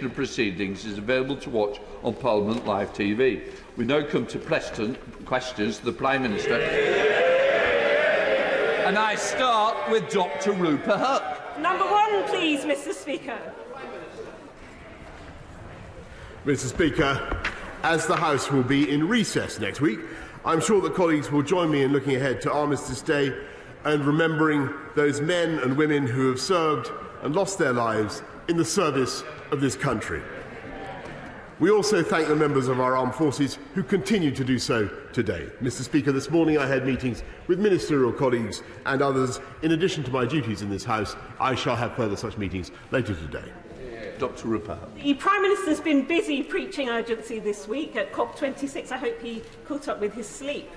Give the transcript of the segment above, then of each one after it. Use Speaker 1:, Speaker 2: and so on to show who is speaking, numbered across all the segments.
Speaker 1: of proceedings is available to watch on Parliament Live TV. We now come to questions to the Prime Minister. And I start with Dr Rupert Huck.
Speaker 2: Number one, please, Mr Speaker.
Speaker 3: Mr Speaker, as the House will be in recess next week, I'm sure that colleagues will join me in looking ahead to Armistice Day and remembering those men and women who have served and lost their lives in the service of this country. We also thank the members of our armed forces who continue to do so today. Mr Speaker, this morning I had meetings with ministerial colleagues and others. In addition to my duties in this House, I shall have further such meetings later today.
Speaker 1: Dr Rupert.
Speaker 2: The Prime Minister's been busy preaching urgency this week at COP26. I hope he caught up with his sleep.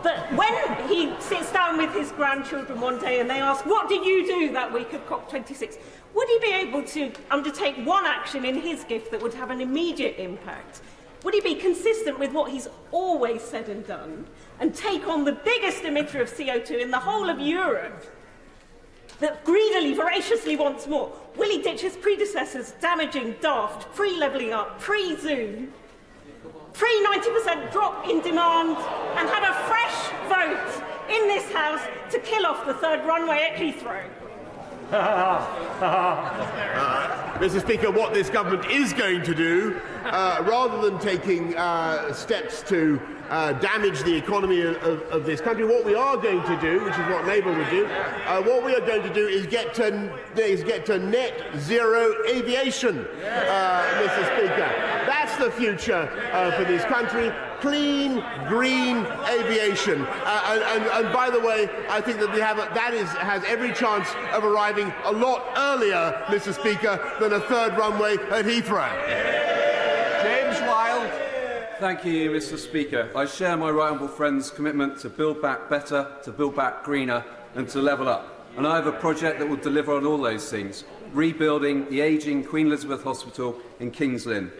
Speaker 2: But when he sits down with his grandchildren one day and they ask, what did you do that week of COP26? Would he be able to undertake one action in his gift that would have an immediate impact? Would he be consistent with what he's always said and done and take on the biggest emitter of CO2 in the whole of Europe that greedily, voraciously wants more? Will he ditch his predecessors' damaging, daft, pre-levelling up, pre-Zoom, pre-90% drop in demand and have a fresh vote in this House to kill off the third runway at Heathrow?
Speaker 3: Mr Speaker, what this government is going to do, rather than taking steps to damage the economy of this country, what we are going to do, which is what Labour would do, what we are going to do is get to net zero aviation, Mr Speaker. That's the future for this country. Clean, green aviation. And by the way, I think that has every chance of arriving a lot earlier, Mr Speaker, than a third runway at Heathrow.
Speaker 1: James Wilde.
Speaker 4: Thank you, Mr Speaker. I share my right honourable friend's commitment to build back better, to build back greener and to level up. And I have a project that will deliver on all those things. Rebuilding the ageing Queen Elizabeth Hospital in King's Lynn.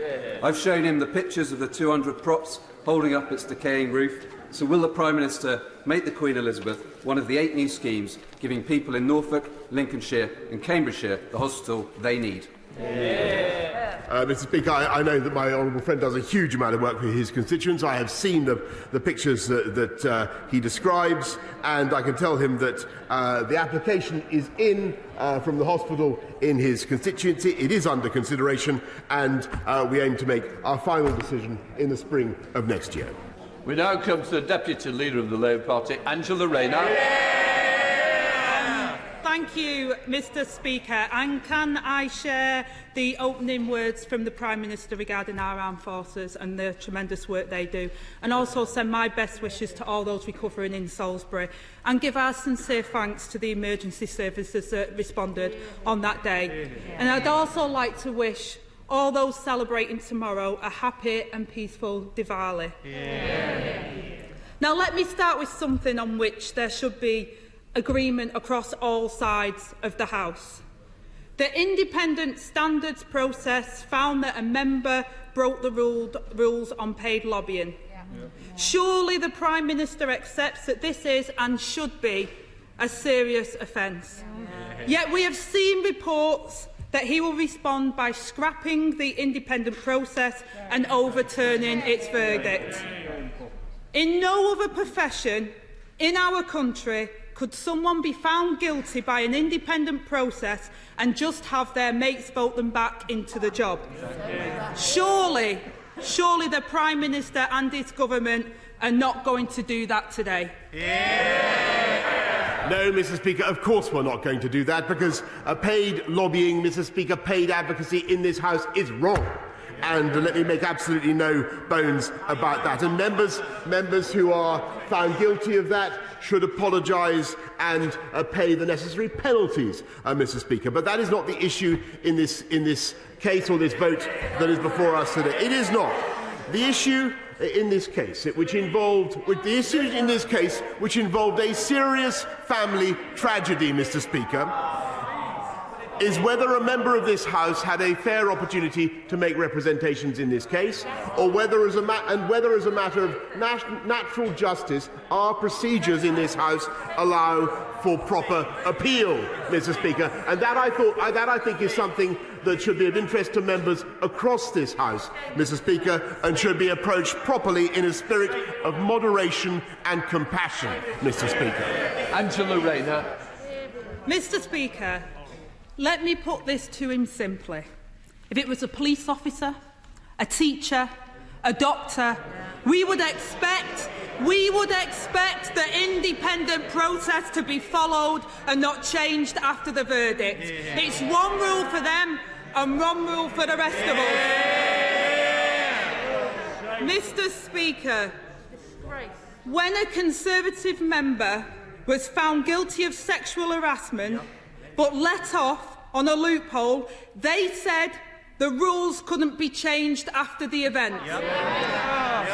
Speaker 4: I've shown him the pictures of the 200 props holding up its decaying roof. So will the Prime Minister make the Queen Elizabeth one of the 8 new schemes giving people in Norfolk, Lincolnshire and Cambridgeshire the hospital they need?
Speaker 3: Mr Speaker, I know that my honourable friend does a huge amount of work for his constituents. I have seen the pictures that he describes, and I can tell him that the application is in from the hospital in his constituency. It is under consideration, and we aim to make our final decision in the spring of next year.
Speaker 1: We now come to the Deputy Leader of the Labour Party, Angela Rayner.
Speaker 5: Thank you, Mr Speaker. And can I share the opening words from the Prime Minister regarding our armed forces and the tremendous work they do, and also send my best wishes to all those recovering in Salisbury, and give our sincere thanks to the emergency services that responded on that day. And I'd also like to wish all those celebrating tomorrow a happy and peaceful Diwali. Now let me start with something on which there should be agreement across all sides of the House. The independent standards process found that a member broke the rules on paid lobbying. Surely the Prime Minister accepts that this is and should be a serious offence. Yet we have seen reports that he will respond by scrapping the independent process and overturning its verdict. In no other profession in our country could someone be found guilty by an independent process and just have their mates vote them back into the job. Surely the Prime Minister and his government are not going to do that today.
Speaker 3: No, Mr Speaker, of course we're not going to do that, because paid lobbying, Mr Speaker, paid advocacy in this House is wrong. And let me make absolutely no bones about that. And members who are found guilty of that should apologise and pay the necessary penalties, Mr Speaker. But that is not the issue in this case, or this vote that is before us today. It is not. The issue in this case, which involved a serious family tragedy, Mr Speaker, is whether a member of this House had a fair opportunity to make representations in this case, or whether as a matter of natural justice, our procedures in this House allow for proper appeal, Mr Speaker. And that, I think, is something that should be of interest to members across this House, Mr. Speaker, and should be approached properly in a spirit of moderation and compassion, Mr. Speaker.
Speaker 1: Angela Rayner.
Speaker 5: Mr. Speaker, let me put this to him simply. If it was a police officer, a teacher, a doctor, we would expect the independent process to be followed and not changed after the verdict. It's one rule for them and one rule for the rest of us. Mr. Speaker, when a Conservative member was found guilty of sexual harassment but let off on a loophole, they said the rules couldn't be changed after the event.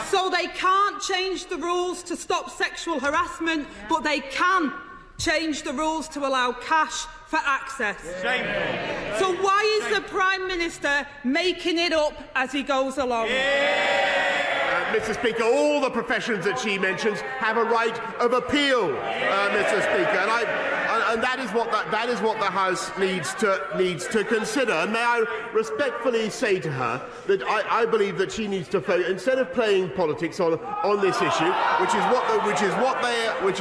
Speaker 5: So they can't change the rules to stop sexual harassment, but they can change the rules to allow cash for access. So why is the Prime Minister making it up as he goes along?
Speaker 3: Mr. Speaker, all the professions that she mentions have a right of appeal, Mr. Speaker, and that is what the House needs to consider. And may I respectfully say to her that I believe that she needs to focus, instead of playing politics on this issue, which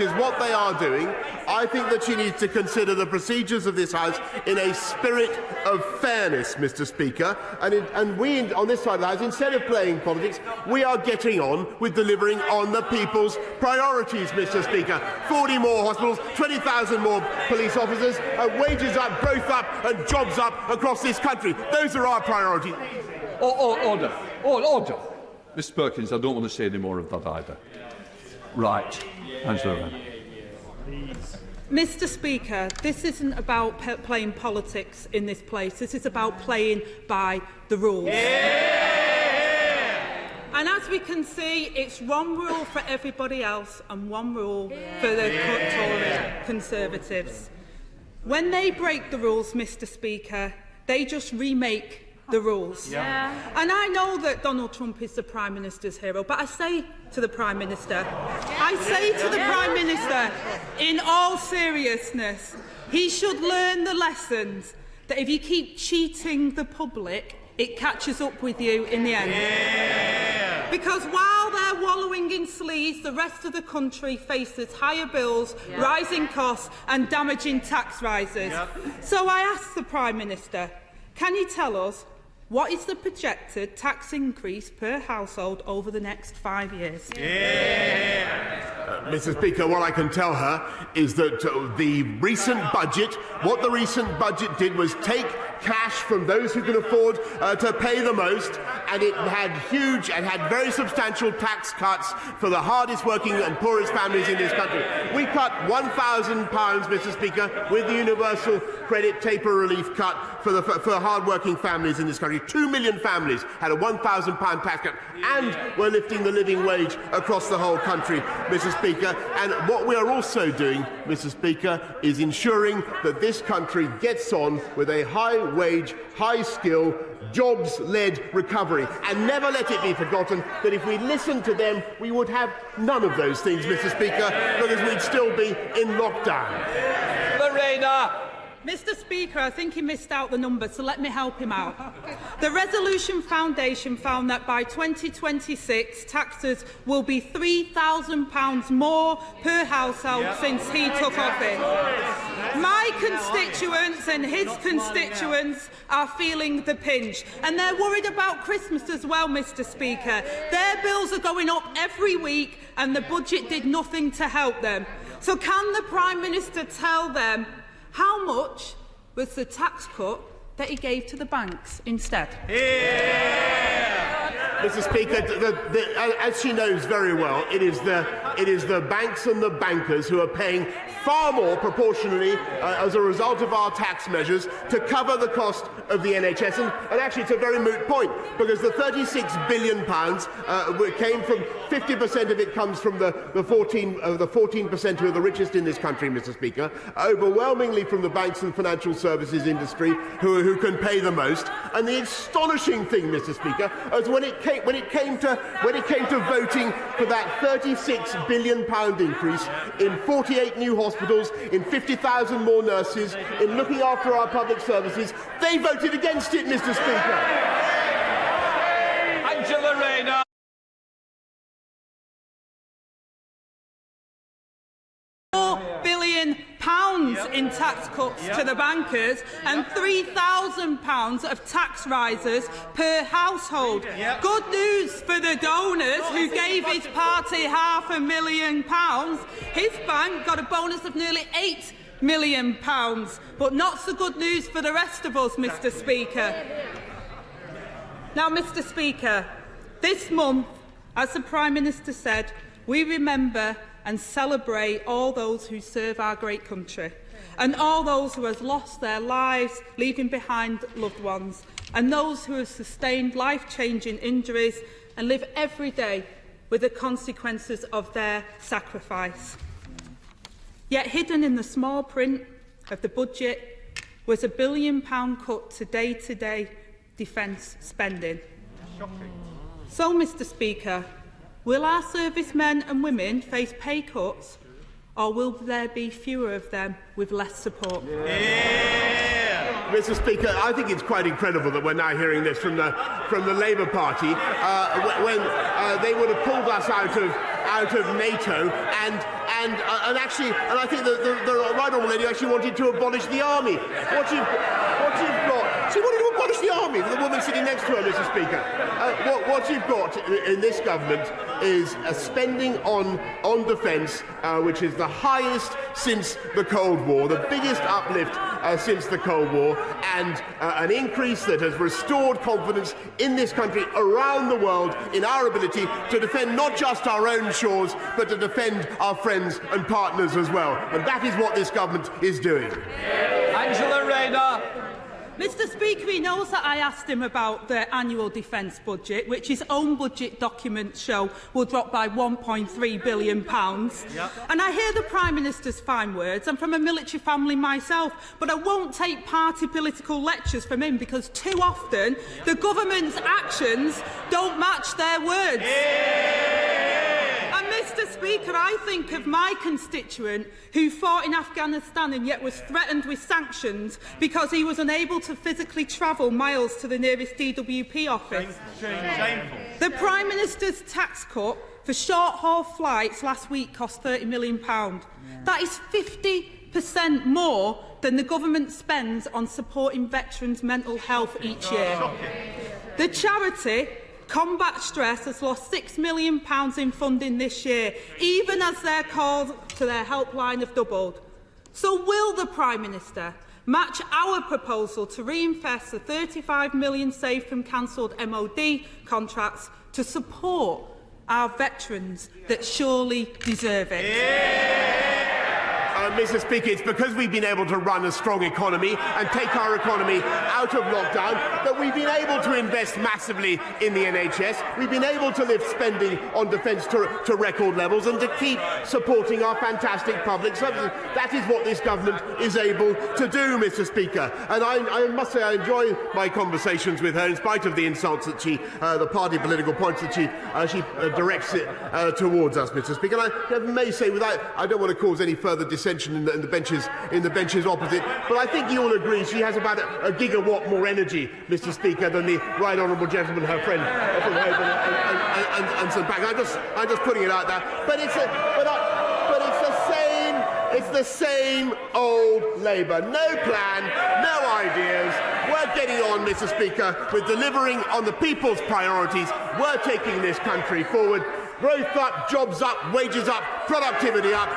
Speaker 3: is what they are doing. I think that she needs to consider the procedures of this House in a spirit of fairness, Mr. Speaker. And we on this side of the House, instead of playing politics, we are getting on with delivering on the people's priorities, Mr. Speaker. 40 more hospitals, 20,000 more police officers, wages up, growth up and jobs up across this country. Those are our priorities.
Speaker 1: Order. Mr. Perkins, I don't want to say any more of that either. Right. Angela Rayner.
Speaker 5: Mr. Speaker, this isn't about playing politics in this place. This is about playing by the rules. And as we can see, it's one rule for everybody else and one rule for the Tory Conservatives. When they break the rules, Mr. Speaker, they just remake the rules. And I know that Donald Trump is the Prime Minister's hero, but I say to the Prime Minister, in all seriousness, he should learn the lessons that if you keep cheating the public, it catches up with you in the end. Because while they're wallowing in sleaze, the rest of the country faces higher bills, rising costs and damaging tax rises. So I ask the Prime Minister, can you tell us what is the projected tax increase per household over the next 5 years?
Speaker 3: Mr. Speaker, what I can tell her is that the recent budget did was take cash from those who can afford to pay the most, and it had very substantial tax cuts for the hardest working and poorest families in this country. We cut £1,000, Mr. Speaker, with the universal credit taper relief cut for hard-working families in this country. 2 million families had a £1,000 tax cut, and we're lifting the living wage across the whole country, Mr. Speaker. And what we are also doing, Mr. Speaker, is ensuring that this country gets on with a high-wage, high-skill, jobs-led recovery. And never let it be forgotten that if we listened to them, we would have none of those things, Mr. Speaker, because we'd still be in lockdown.
Speaker 1: Lorena.
Speaker 5: Mr. Speaker, I think he missed out the numbers, so let me help him out. The Resolution Foundation found that by 2026, taxes will be £3,000 more per household since he took office. My constituents and his constituents are feeling the pinch, and they're worried about Christmas as well, Mr. Speaker. Their bills are going up every week, and the budget did nothing to help them. So can the Prime Minister tell them how much was the tax cut that he gave to the banks instead?
Speaker 3: Mr. Speaker, as she knows very well, it is the banks and the bankers who are paying far more proportionally as a result of our tax measures to cover the cost of the NHS. And actually, it's a very moot point, because the £36 billion came from 50% of it comes from the 14% who are the richest in this country, Mr. Speaker, overwhelmingly from the banks and financial services industry who can pay the most. And the astonishing thing, Mr. Speaker, is when it came to voting for that £36 billion increase in 48 new hospitals, in 50,000 more nurses, in looking after our public services, they voted against it, Mr. Speaker.
Speaker 1: Angela Rayner.
Speaker 5: £4 billion in tax cuts to the bankers and £3,000 of tax rises per household. Good news for the donors who gave his party £500,000. His bank got a bonus of nearly £8 million, but not so good news for the rest of us, Mr. Speaker. Now, Mr. Speaker, this month, as the Prime Minister said, we remember and celebrate all those who serve our great country and all those who have lost their lives, leaving behind loved ones, and those who have sustained life-changing injuries and live every day with the consequences of their sacrifice. Yet hidden in the small print of the budget was a £1 billion cut to day-to-day defence spending. Shocking. So, Mr. Speaker, will our servicemen and women face pay cuts, or will there be fewer of them with less support?
Speaker 3: Mr. Speaker, I think it's quite incredible that we're now hearing this from the Labour Party when they would have pulled us out of NATO and I think the right honourable lady actually wanted to abolish the army. What you've got, she wanted to abolish the army. The woman sitting next to her, Mr. Speaker. What you've got in this government is a spending on defence which is the highest since the Cold War, the biggest uplift since the Cold War, and an increase that has restored confidence in this country around the world in our ability to defend not just our own shores, but to defend our friends and partners as well. And that is what this government is doing.
Speaker 1: Angela Rayner.
Speaker 5: Mr. Speaker, he knows that I asked him about the annual defence budget, which his own budget documents show will drop by £1.3 billion. And I hear the Prime Minister's fine words. I'm from a military family myself, but I won't take party political lectures from him because too often the government's actions don't match their words. Mr. Speaker, I think of my constituent who fought in Afghanistan and yet was threatened with sanctions because he was unable to physically travel miles to the nearest DWP office. Shameful. The Prime Minister's tax cut for short-haul flights last week cost £30 million. That is 50% more than the government spends on supporting veterans' mental health each year. The charity Combat Stress has lost £6 million in funding this year, even as their calls to their helpline have doubled. So will the Prime Minister match our proposal to reinvest the £35 million saved from cancelled MOD contracts to support our veterans that surely deserve it?
Speaker 3: Mr. Speaker, it's because we've been able to run a strong economy and take our economy out of lockdown that we've been able to invest massively in the NHS. We've been able to lift spending on defence to record levels and to keep supporting our fantastic public services. That is what this government is able to do, Mr. Speaker. And I must say I enjoy my conversations with her in spite of the insults that the party political points that she directs it towards us, Mr. Speaker. And I may say, I don't want to cause any further dissension in the benches opposite, but I think you all agree she has about a gigawatt more energy, Mr. Speaker, than the right honourable gentleman, her friend from Hope and St. Pack. I'm just putting it out there, but it's the same old Labour. No plan, no ideas. We're getting on, Mr. Speaker, with delivering on the people's priorities. We're taking this country forward. Growth up, jobs up, wages up, productivity up.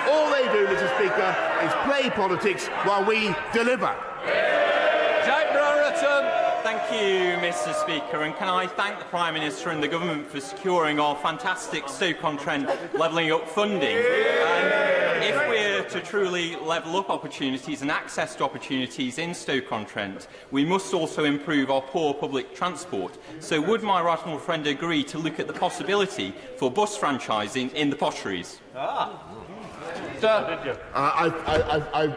Speaker 3: All they do, Mr. Speaker, is play politics while we deliver.
Speaker 1: Jack Brereton.
Speaker 6: Thank you, Mr. Speaker, and can I thank the Prime Minister and the Government for securing our fantastic Stoke-on-Trent levelling up funding. And if we're to truly level up opportunities and access to opportunities in Stoke-on-Trent, we must also improve our poor public transport. So would my right honourable friend agree to look at the possibility for bus franchising in the potteries?
Speaker 1: Minister.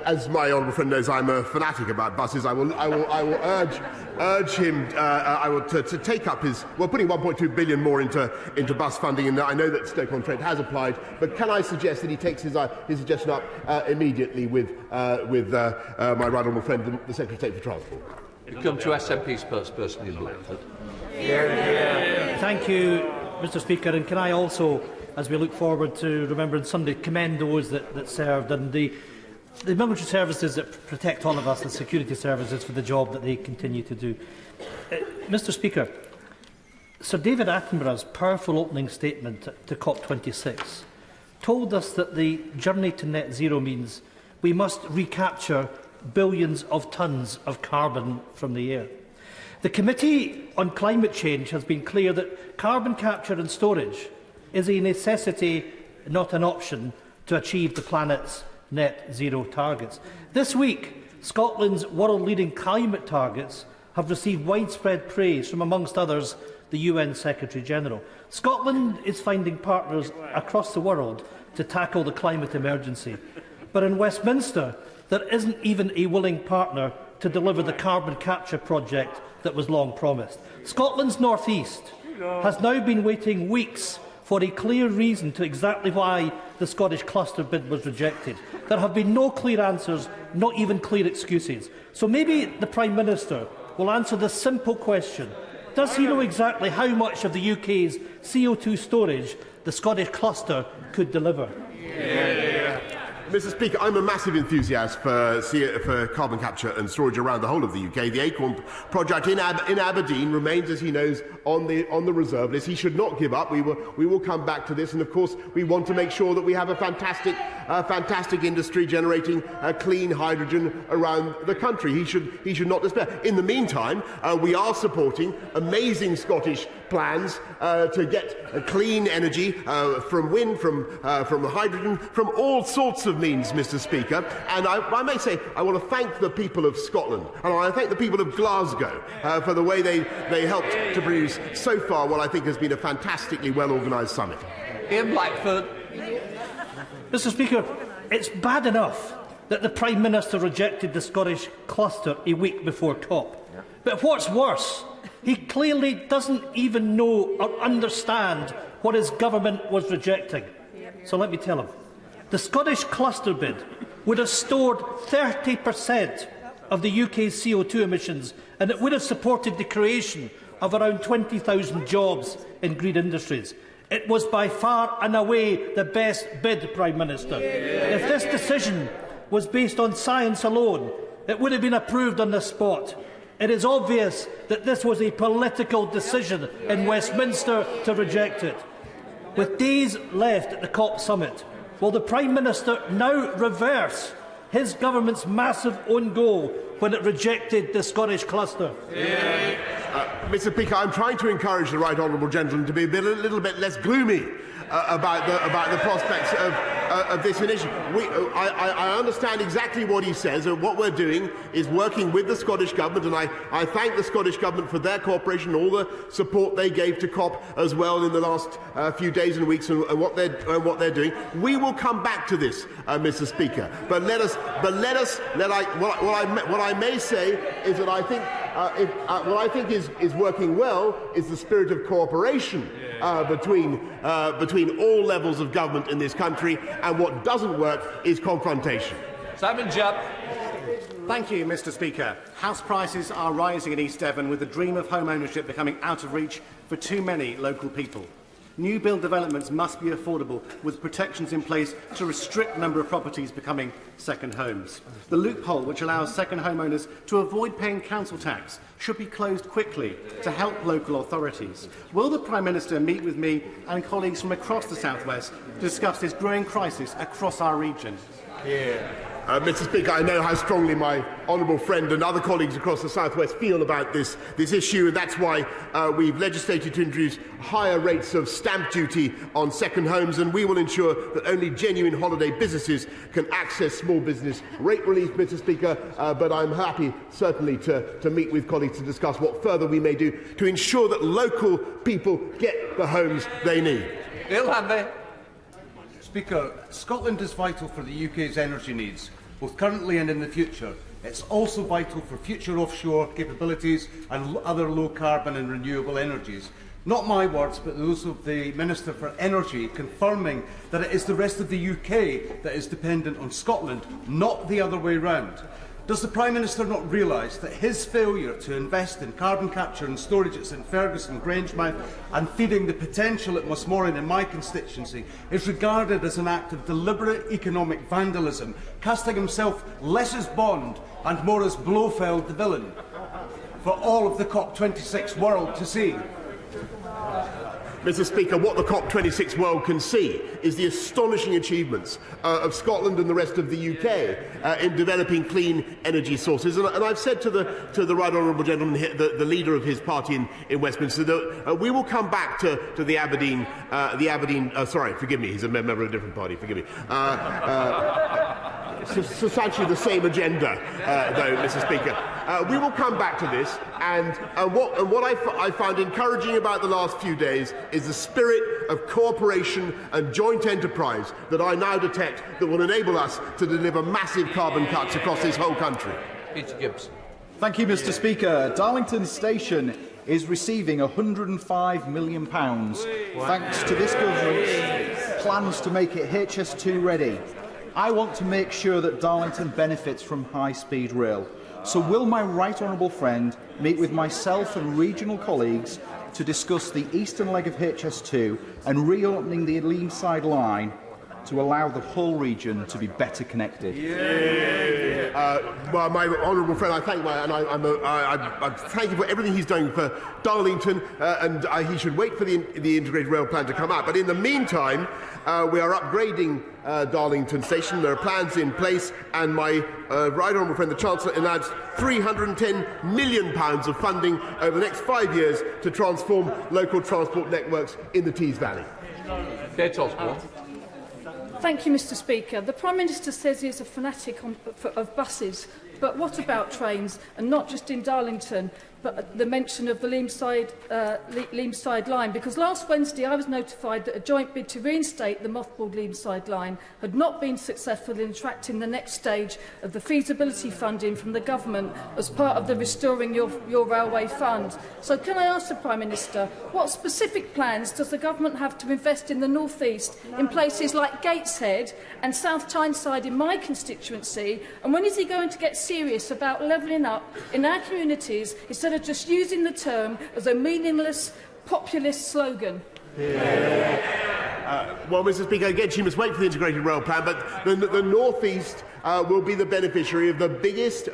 Speaker 3: As my honourable friend knows, I'm a fanatic about buses. I will urge him. To take up his putting 1.2 billion more into bus funding. And I know that Stoke-on-Trent has applied, but can I suggest that he takes his suggestion up immediately with my right honourable friend, the Secretary of State for Transport.
Speaker 1: You come to SNP spokesperson in Blackford.
Speaker 7: Thank you, Mr. Speaker. And can I also, as we look forward to Remembrance Sunday, commend those that served and the military services that protect all of us, the security services, for the job that they continue to do. Mr. Speaker, Sir David Attenborough's powerful opening statement to COP26 told us that the journey to net zero means we must recapture billions of tonnes of carbon from the air. The Committee on Climate Change has been clear that carbon capture and storage is a necessity, not an option, to achieve the planet's net zero targets. This week, Scotland's world-leading climate targets have received widespread praise from, amongst others, the UN Secretary-General. Scotland is finding partners across the world to tackle the climate emergency. But in Westminster, there isn't even a willing partner to deliver the carbon capture project that was long promised. Scotland's North East has now been waiting weeks for a clear reason to exactly why the Scottish cluster bid was rejected. There have been no clear answers, not even clear excuses. So maybe the Prime Minister will answer the simple question: does he know exactly how much of the UK's CO2 storage the Scottish cluster could deliver?
Speaker 3: Mr. Speaker, I'm a massive enthusiast for carbon capture and storage around the whole of the UK. The Acorn project in Aberdeen remains, as he knows, on the reserve list. He should not give up. We will come back to this, and of course, we want to make sure that we have a fantastic industry generating clean hydrogen around the country. He should not despair. In the meantime, we are supporting amazing Scottish plans to get clean energy from wind, from hydrogen, from all sorts of means, Mr. Speaker. And I may say I want to thank the people of Scotland, and I want to thank the people of Glasgow for the way they helped to produce so far what I think has been a fantastically well-organised summit.
Speaker 1: Ian Blackford.
Speaker 7: Mr. Speaker, it's bad enough that the Prime Minister rejected the Scottish cluster a week before COP. But what's worse, he clearly doesn't even know or understand what his government was rejecting. So let me tell him. The Scottish cluster bid would have stored 30% of the UK's CO2 emissions, and it would have supported the creation of around 20,000 jobs in green industries. It was by far and away the best bid, Prime Minister. If this decision was based on science alone, it would have been approved on the spot. It is obvious that this was a political decision in Westminster to reject it. With days left at the COP summit, will the Prime Minister now reverse his government's massive own goal when it rejected the Scottish cluster?
Speaker 3: Mr. Speaker, I'm trying to encourage the right honourable gentleman to be a little bit less gloomy about the prospects of this initiative. I understand exactly what he says, and what we're doing is working with the Scottish Government, and I thank the Scottish Government for their cooperation and all the support they gave to COP as well in the last few days and weeks, and what they're doing. We will come back to this, Mr. Speaker. But what I may say is that I think what I think is working well is the spirit of cooperation between all levels of government in this country, and what doesn't work is confrontation.
Speaker 1: Simon Jupp.
Speaker 8: Thank you, Mr. Speaker. House prices are rising in East Devon, with the dream of home ownership becoming out of reach for too many local people. New build developments must be affordable, with protections in place to restrict the number of properties becoming second homes. The loophole which allows second homeowners to avoid paying council tax should be closed quickly to help local authorities. Will the Prime Minister meet with me and colleagues from across the South West to discuss this growing crisis across our region?
Speaker 3: Mr. Speaker, I know how strongly my honourable friend and other colleagues across the South West feel about this issue, and that's why we've legislated to introduce higher rates of stamp duty on second homes, and we will ensure that only genuine holiday businesses can access small business rate relief, Mr. Speaker, but I'm happy certainly to meet with colleagues to discuss what further we may do to ensure that local people get the homes they need.
Speaker 1: Bill Hanby.
Speaker 9: Speaker, Scotland is vital for the UK's energy needs, both currently and in the future. It's also vital for future offshore capabilities and other low-carbon and renewable energies. Not my words, but those of the Minister for Energy, confirming that it is the rest of the UK that is dependent on Scotland, not the other way round. Does the Prime Minister not realise that his failure to invest in carbon capture and storage at St Ferguson, Grangemouth and feeding the potential at Mossmoran in my constituency is regarded as an act of deliberate economic vandalism, casting himself less as Bond and more as Blofeld the villain for all of the COP26 world to see?
Speaker 3: Mr. Speaker, what the COP26 world can see is the astonishing achievements of Scotland and the rest of the UK in developing clean energy sources. And I've said to the right honourable gentleman, the leader of his party in Westminster, that we will come back to the Aberdeen. Sorry, forgive me, he's a member of a different party. Forgive me. Substantially the same agenda, though, Mr. Speaker. We will come back to this, and what I found encouraging about the last few days is the spirit of cooperation and joint enterprise that I now detect that will enable us to deliver massive carbon cuts across this whole country.
Speaker 1: Peter Gibbs.
Speaker 10: Thank you, Mr. Speaker. Darlington Station is receiving £105 million thanks to this government's plans to make it HS2 ready. I want to make sure that Darlington benefits from high-speed rail. So will my right honourable friend meet with myself and regional colleagues to discuss the eastern leg of HS2 and reopening the Leamside line to allow the whole region to be better connected?
Speaker 3: Well, my honourable friend, I thank him for everything he's doing for Darlington, and he should wait for the integrated rail plan to come out. But in the meantime, we are upgrading Darlington Station. There are plans in place, and my right honourable friend, the Chancellor, announced £310 million of funding over the next 5 years to transform local transport networks in the Tees Valley.
Speaker 11: Thank you, Mr. Speaker. The Prime Minister says he is a fanatic of buses, but what about trains, and not just in Darlington, but the mention of the Leamside line? Because last Wednesday I was notified that a joint bid to reinstate the mothballed Leamside line had not been successful in attracting the next stage of the feasibility funding from the government as part of the Restoring Your Railway Fund. So can I ask the Prime Minister, what specific plans does the government have to invest in the North East in places like Gateshead and South Tyneside in my constituency? And when is he going to get serious about levelling up in our communities instead of just using the term as a meaningless populist slogan?
Speaker 3: Well, Mr. Speaker, again, she must wait for the integrated rail plan, but the North East will be the beneficiary of the biggest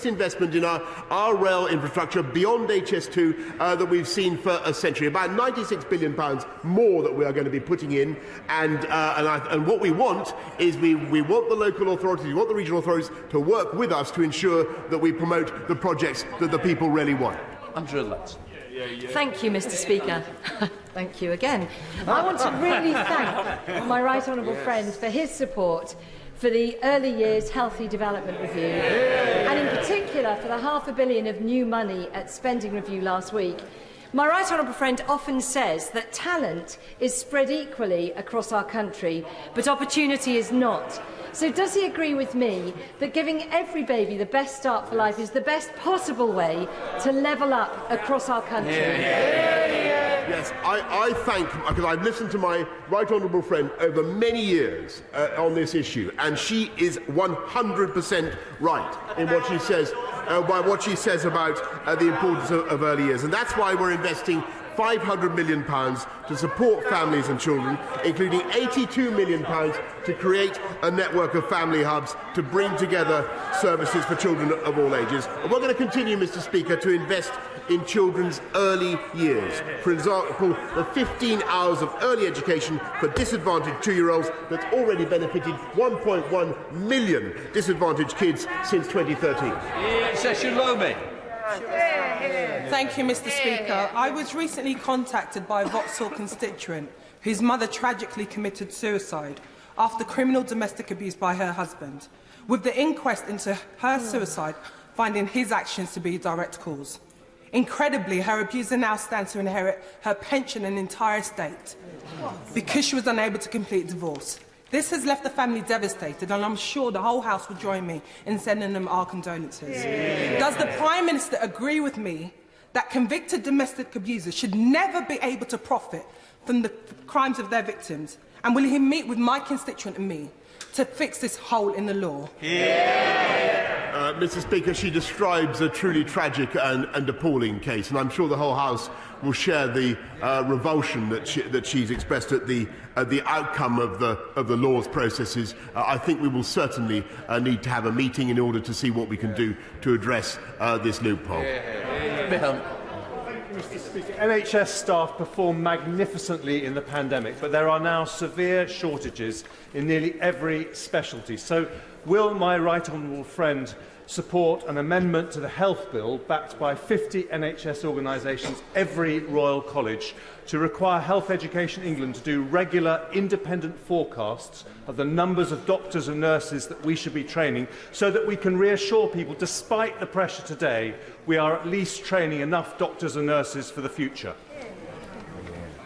Speaker 3: investment in our rail infrastructure beyond HS2 that we've seen for a century. About £96 billion more that we are going to be putting in, and what we want is we want the local authorities, we want the regional authorities to work with us to ensure that we promote the projects that the people really want.
Speaker 1: Andrew Letts.
Speaker 12: Thank you, Mr. Speaker. Thank you again. I want to really thank my right honourable friend for his support for the Early Years Healthy Development Review, and in particular for the £500 million of new money at Spending Review last week. My right honourable friend often says that talent is spread equally across our country, but opportunity is not. So does he agree with me that giving every baby the best start for life is the best possible way to level up across our country?
Speaker 3: Yes, I thank, because I've listened to my right honourable friend over many years on this issue, and she is 100% right in what she says, about the importance of early years. And that's why we're investing £500 million to support families and children, including £82 million to create a network of family hubs to bring together services for children of all ages. And we're going to continue, Mr. Speaker, to invest in children's early years. For example, the 15 hours of early education for disadvantaged 2-year-olds that's already benefited 1.1 million disadvantaged kids since 2013.
Speaker 1: Session Lomi.
Speaker 13: Thank you, Mr. Speaker. I was recently contacted by a Vauxhall constituent whose mother tragically committed suicide after criminal domestic abuse by her husband, with the inquest into her suicide finding his actions to be a direct cause. Incredibly, her abuser now stands to inherit her pension and entire estate because she was unable to complete divorce. This has left the family devastated, and I'm sure the whole House will join me in sending them our condolences. Does the Prime Minister agree with me that convicted domestic abusers should never be able to profit from the crimes of their victims? And will he meet with my constituent and me to fix this hole in the law?
Speaker 3: Mr. Speaker, she describes a truly tragic and appalling case, and I'm sure the whole House will share the revulsion that she's expressed at the outcome of the law's processes. I think we will certainly need to have a meeting in order to see what we can do to address this loophole.
Speaker 14: Mr. Speaker, NHS staff performed magnificently in the pandemic, but there are now severe shortages in nearly every specialty. So, will my right honourable friend support an amendment to the Health Bill backed by 50 NHS organisations, every Royal College, to require Health Education England to do regular independent forecasts of the numbers of doctors and nurses that we should be training, so that we can reassure people, despite the pressure today, we are at least training enough doctors and nurses for the future?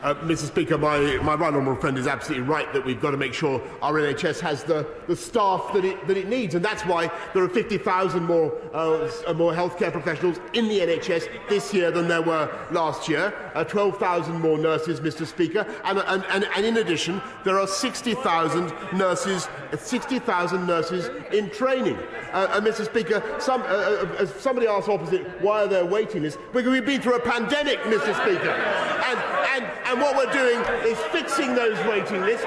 Speaker 3: Mr. Speaker, my right honourable friend is absolutely right that we've got to make sure our NHS has the staff that it needs, and that's why there are 50,000 more healthcare professionals in the NHS this year than there were last year. 12,000 more nurses, Mr. Speaker, and in addition, there are 60,000 nurses in training. And Mr. Speaker, somebody asked opposite, why are there waiting lists? Because we've been through a pandemic, Mr. Speaker, and what we're doing is fixing those waiting lists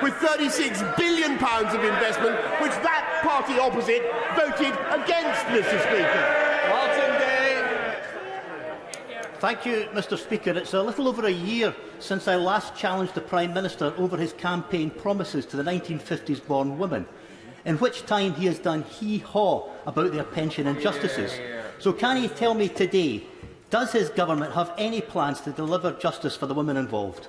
Speaker 3: with £36 billion of investment, which that party opposite voted against, Mr. Speaker.
Speaker 15: Martin Day. Thank you, Mr. Speaker. It's a little over a year since I last challenged the Prime Minister over his campaign promises to the 1950s-born women, in which time he has done hee-haw about their pension injustices. So can he tell me today, does his government have any plans to deliver justice for the women involved?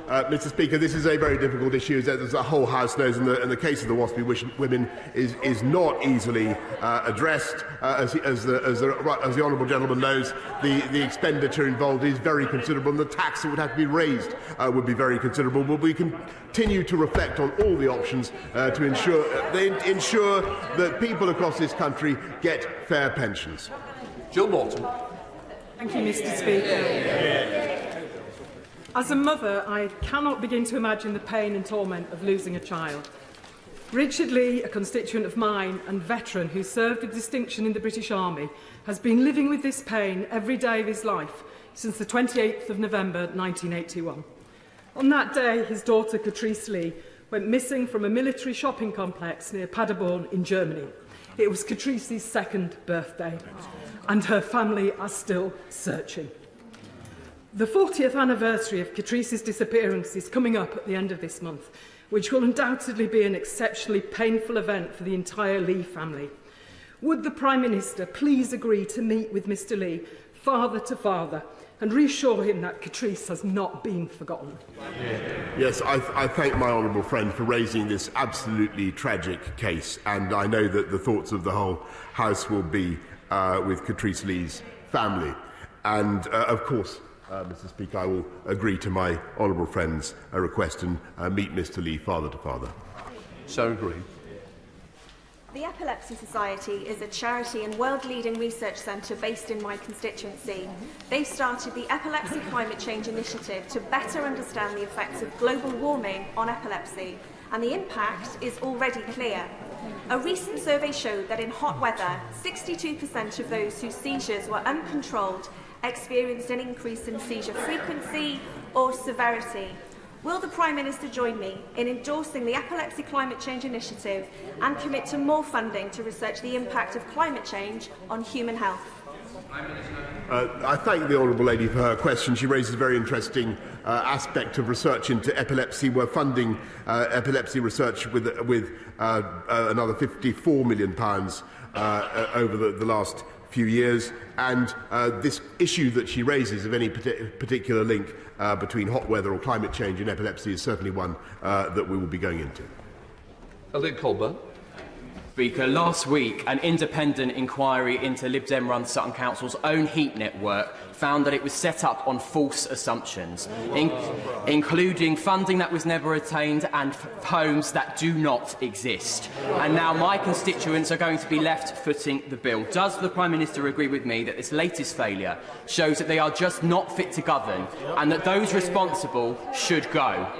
Speaker 3: Mr. Speaker, this is a very difficult issue, as the whole House knows, and the case of the WASPy women is not easily addressed. As the honourable gentleman knows, the expenditure involved is very considerable, and the tax that would have to be raised would be very considerable. But we continue to reflect on all the options to ensure that people across this country get fair pensions.
Speaker 1: Jill Morton.
Speaker 16: Thank you, Mr. Speaker. As a mother, I cannot begin to imagine the pain and torment of losing a child. Richard Lee, a constituent of mine and veteran who served with distinction in the British Army, has been living with this pain every day of his life since the 28th of November 1981. On that day, his daughter, Catrice Lee, went missing from a military shopping complex near Paderborn in Germany. It was Catrice's second birthday, and her family are still searching. The 40th anniversary of Catrice's disappearance is coming up at the end of this month, which will undoubtedly be an exceptionally painful event for the entire Lee family. Would the Prime Minister please agree to meet with Mr Lee, father to father, and reassure him that Catrice has not been forgotten?
Speaker 3: Yes, I thank my honourable friend for raising this absolutely tragic case, and I know that the thoughts of the whole House will be with Catrice Lee's family. And, of course, Mr. Speaker, I will agree to my honourable friend's request and meet Mr Lee father to father.
Speaker 1: Sarah Green.
Speaker 17: The Epilepsy Society is a charity and world-leading research centre based in my constituency. They've started the Epilepsy Climate Change Initiative to better understand the effects of global warming on epilepsy, and the impact is already clear. A recent survey showed that in hot weather, 62% of those whose seizures were uncontrolled experienced an increase in seizure frequency or severity. Will the Prime Minister join me in endorsing the Epilepsy Climate Change Initiative and commit to more funding to research the impact of climate change on human health?
Speaker 3: I thank the honourable lady for her question. She raises a very interesting aspect of research into epilepsy. We're funding epilepsy research with another £54 million over the last few years, and this issue that she raises of any particular link between hot weather or climate change and epilepsy is certainly one that we will be going into.
Speaker 1: Elliot Colburn.
Speaker 18: Speaker, last week, an independent inquiry into Lib Dem-run Sutton Council's own heat network found that it was set up on false assumptions, including funding that was never attained and homes that do not exist. And now my constituents are going to be left footing the bill. Does the Prime Minister agree with me that this latest failure shows that they are just not fit to govern and that those responsible should go?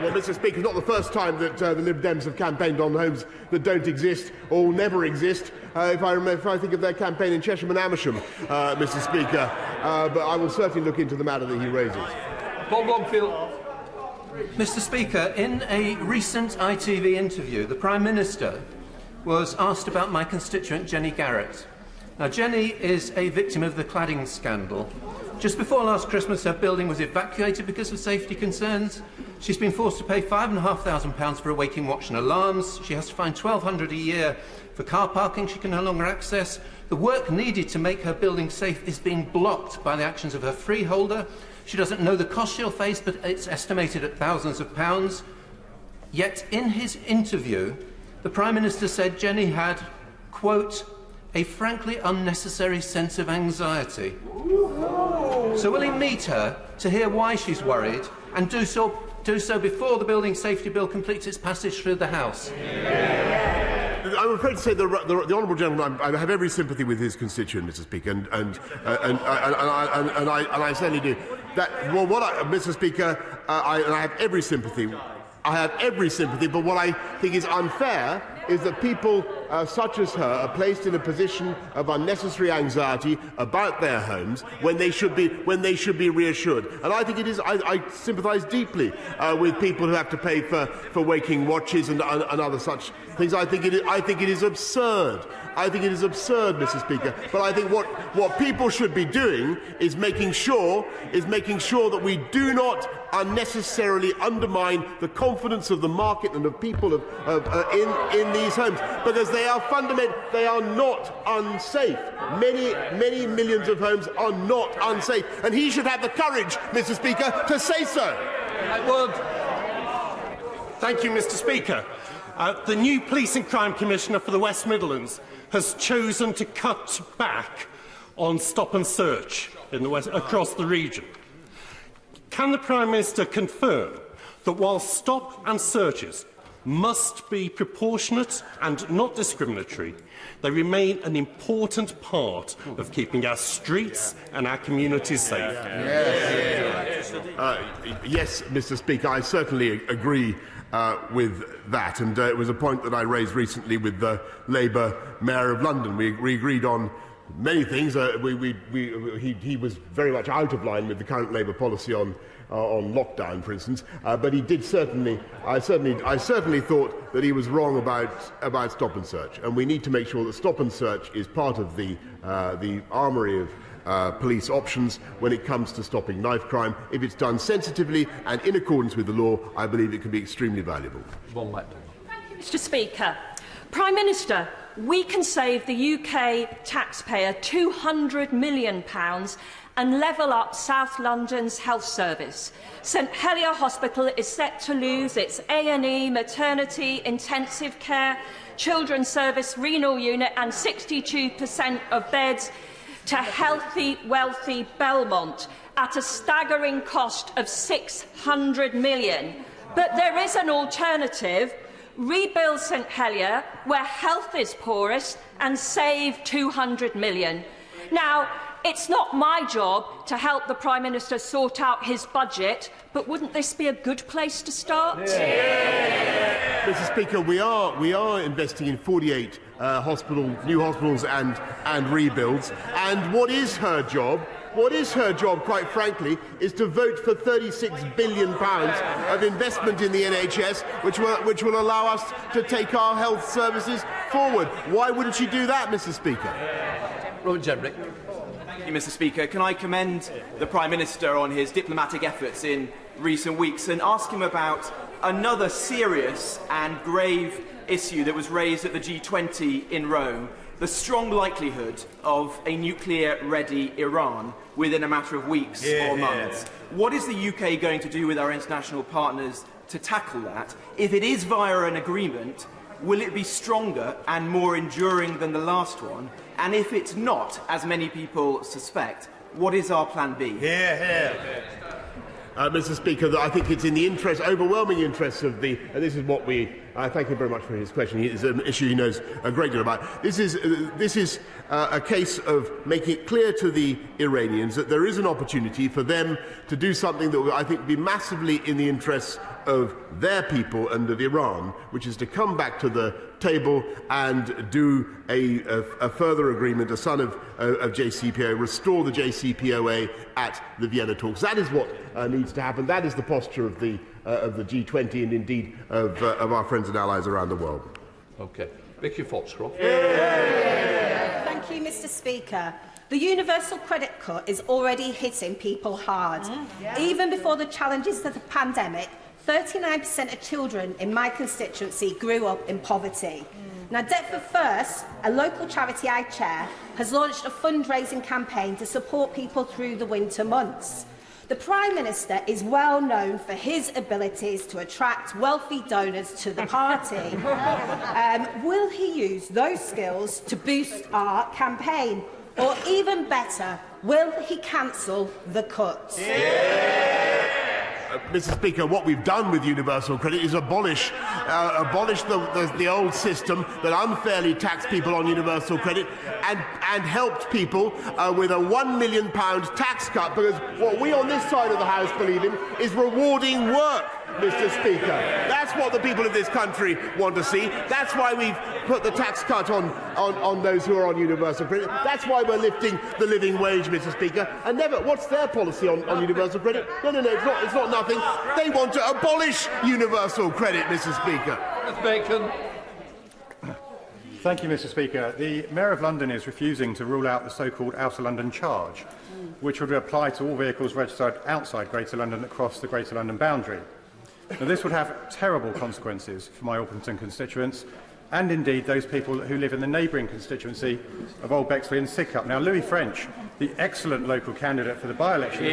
Speaker 3: Well, Mr. Speaker, it's not the first time that the Lib Dems have campaigned on homes that don't exist or will never exist. If I think of their campaign in Chesham and Amersham, Mr. Speaker, but I will certainly look into the matter that he raises.
Speaker 1: Bob Longfield.
Speaker 19: Mr. Speaker, in a recent ITV interview, the Prime Minister was asked about my constituent Jenny Garrett. Now, Jenny is a victim of the cladding scandal. Just before last Christmas, her building was evacuated because of safety concerns. She's been forced to pay £5,500 for a waiting watch and alarms. She has to find £1,200 a year for car parking she can no longer access. The work needed to make her building safe is being blocked by the actions of her freeholder. She doesn't know the cost she'll face, but it's estimated at thousands of pounds. Yet in his interview, the Prime Minister said Jenny had, quote, a frankly unnecessary sense of anxiety. So will he meet her to hear why she's worried and do so before the Building Safety Bill completes its passage through the House?
Speaker 3: I'm afraid to say the honourable gentleman, I have every sympathy with his constituent, Mr. Speaker, and I certainly do. Mr. Speaker, I have every sympathy. I have every sympathy, but what I think is unfair is that people such as her are placed in a position of unnecessary anxiety about their homes when they should be reassured. And I think it is. I sympathise deeply with people who have to pay for waking watches and other such things. I think it is absurd. I think it is absurd, Mr. Speaker. But I think what people should be doing is making sure that we do not unnecessarily undermine the confidence of the market and of people in these homes, because they are not unsafe. Many millions of homes are not unsafe, and he should have the courage, Mr. Speaker, to say so.
Speaker 20: Thank you, Mr. Speaker. The new Police and Crime Commissioner for the West Midlands has chosen to cut back on stop and search across the region. Can the Prime Minister confirm that while stop and searches must be proportionate and not discriminatory, they remain an important part of keeping our streets and our communities safe?
Speaker 3: Yes, Mr. Speaker, I certainly agree with that, and it was a point that I raised recently with the Labour Mayor of London. We agreed on many things. He was very much out of line with the current Labour policy on lockdown, for instance, but he did certainly. I certainly thought that he was wrong about stop and search, and we need to make sure that stop and search is part of the armoury of police options when it comes to stopping knife crime. If it's done sensitively and in accordance with the law, I believe it can be extremely valuable.
Speaker 21: Mr. Speaker, Prime Minister, we can save the UK taxpayer £200 million and level up South London's health service. St Helier Hospital is set to lose its A&E, maternity, intensive care, children's service, renal unit and 62% of beds to healthy, wealthy Belmont at a staggering cost of £600 million. But there is an alternative. Rebuild St Helier, where health is poorest, and save £200 million. Now, it's not my job to help the Prime Minister sort out his budget, but wouldn't this be a good place to start?
Speaker 3: Mr. Speaker, we are investing in 48 new hospitals and rebuilds. And what is her job? What is her job, quite frankly, is to vote for £36 billion of investment in the NHS, which will allow us to take our health services forward. Why wouldn't she do that, Mr. Speaker?
Speaker 18: Robert Jedrick.
Speaker 22: Thank you, Mr. Speaker. Can I commend the Prime Minister on his diplomatic efforts in recent weeks and ask him about another serious and grave issue that was raised at the G20 in Rome, the strong likelihood of a nuclear-ready Iran within a matter of weeks or months. What is the UK going to do with our international partners to tackle that? If it is via an agreement, will it be stronger and more enduring than the last one? And if it's not, as many people suspect, what is our plan B?
Speaker 3: Mr. Speaker, I think it's in the overwhelming interests of the. This is what we. I thank him very much for his question. It's an issue he knows a great deal about. This is a case of making it clear to the Iranians that there is an opportunity for them to do something that I think would be massively in the interests of their people and of Iran, which is to come back to the table and do a further agreement, a son of JCPOA, restore the JCPOA at the Vienna talks. That is what needs to happen. That is the posture of the G20 and indeed of our friends and allies around the world.
Speaker 1: Okay. Vicky Foxcroft.
Speaker 2: Thank you, Mr. Speaker. The universal credit cut is already hitting people hard. Even before the challenges of the pandemic, 39% of children in my constituency grew up in poverty. Now, Deptford First, a local charity I chair, has launched a fundraising campaign to support people through the winter months. The Prime Minister is well known for his abilities to attract wealthy donors to the party. Will he use those skills to boost our campaign? Or even better, will he cancel the cuts?
Speaker 3: Mr. Speaker, what we've done with universal credit is abolish the old system that unfairly taxed people on universal credit and helped people with a £1 million tax cut, because what we on this side of the House believe in is rewarding work, Mr. Speaker. That's what the people of this country want to see. That's why we've put the tax cut on those who are on universal credit. That's why we're lifting the living wage, Mr. Speaker. And what's their policy on universal credit? No, it's not nothing. They want to abolish universal credit, Mr. Speaker.
Speaker 1: Bacon.
Speaker 4: Thank you, Mr. Speaker. The Mayor of London is refusing to rule out the so-called Outer London charge, which would apply to all vehicles registered outside Greater London that cross the Greater London boundary. Now, this would have terrible consequences for my Orpington constituents and indeed those people who live in the neighbouring constituency of Old Bexley and Sidcup. Now, Louis French, the excellent local candidate for the by-election,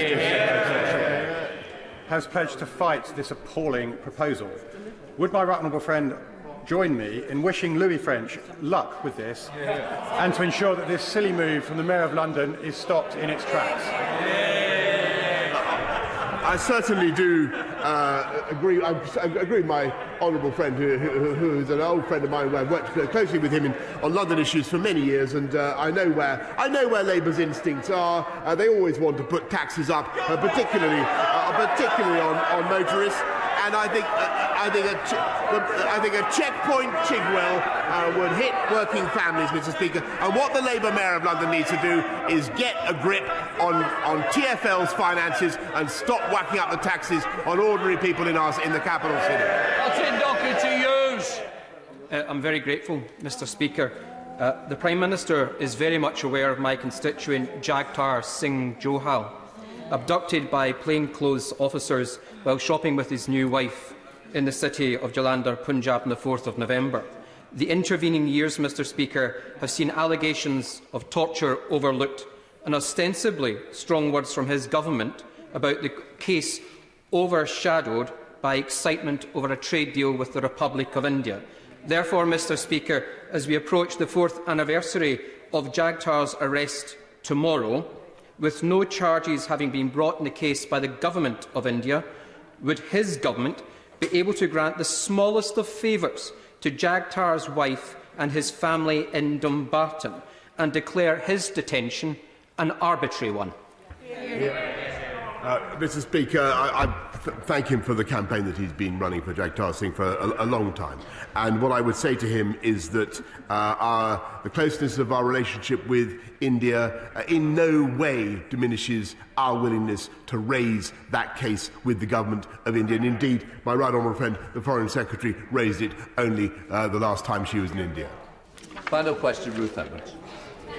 Speaker 4: has pledged to fight this appalling proposal. Would my right honourable friend join me in wishing Louis French luck with this and to ensure that this silly move from the Mayor of London is stopped in its tracks?
Speaker 3: I certainly do agree. I agree with my honourable friend, who is an old friend of mine. I've worked closely with him on London issues for many years, and I know where Labour's instincts are. They always want to put taxes up, particularly on motorists. And I think a checkpoint Chigwell would hit working families, Mr. Speaker. And what the Labour Mayor of London needs to do is get a grip on TfL's finances and stop whacking up the taxes on ordinary people in the capital city.
Speaker 23: Martin Docherty, use. I'm very grateful, Mr. Speaker. The Prime Minister is very much aware of my constituent Jagtar Singh Johal, abducted by plainclothes officers while shopping with his new wife in the city of Jalandhar, Punjab on the 4th of November. The intervening years, Mr. Speaker, have seen allegations of torture overlooked and ostensibly strong words from his government about the case overshadowed by excitement over a trade deal with the Republic of India. Therefore, Mr. Speaker, as we approach the 4th anniversary of Jagtar's arrest tomorrow, with no charges having been brought in the case by the Government of India, would his government be able to grant the smallest of favours to Jagtar's wife and his family in Dumbarton and declare his detention an arbitrary one?
Speaker 3: Mr. Speaker, I thank him for the campaign that he's been running for Jagtar Singh for a long time. And what I would say to him is that the closeness of our relationship with India in no way diminishes our willingness to raise that case with the government of India. And indeed, my right honourable friend, the Foreign Secretary, raised it only the last time she was in India.
Speaker 1: Final question, Ruth Edwards.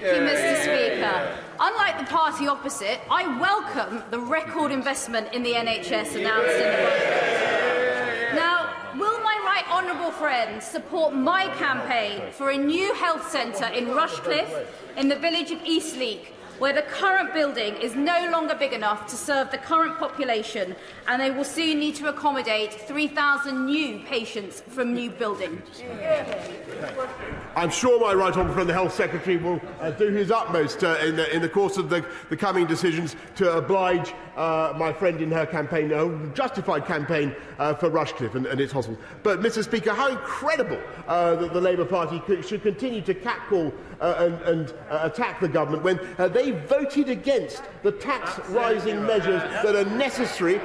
Speaker 24: Thank you, Mr. Speaker. Unlike the party opposite, I welcome the record investment in the NHS announced in the budget. Now, will my right honourable friend support my campaign for a new health centre in Rushcliffe, in the village of Eastleek, where the current building is no longer big enough to serve the current population, and they will soon need to accommodate 3,000 new patients from new building.
Speaker 3: I'm sure my right honourable friend, the Health Secretary, will do his utmost in the course of the coming decisions to oblige my friend in her campaign, justified campaign for Rushcliffe and its hospital. But, Mr. Speaker, how incredible that the Labour Party should continue to catcall and attack the government when they voted against the tax-rising measures that are necessary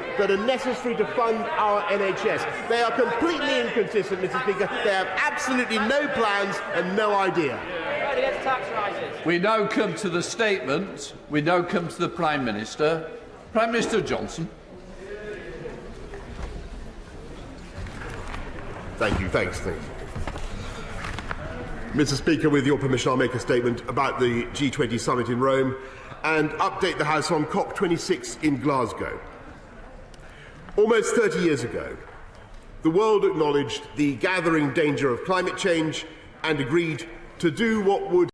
Speaker 3: to fund our NHS. They are completely inconsistent, Mr. Speaker. They have absolutely no plans and no idea.
Speaker 1: We now come to the statement. We now come to the Prime Minister. Prime Minister Johnson.
Speaker 3: Thank you. Thanks. Mr. Speaker, with your permission, I'll make a statement about the G20 summit in Rome and update the House on COP26 in Glasgow. Almost 30 years ago, the world acknowledged the gathering danger of climate change and agreed to do what would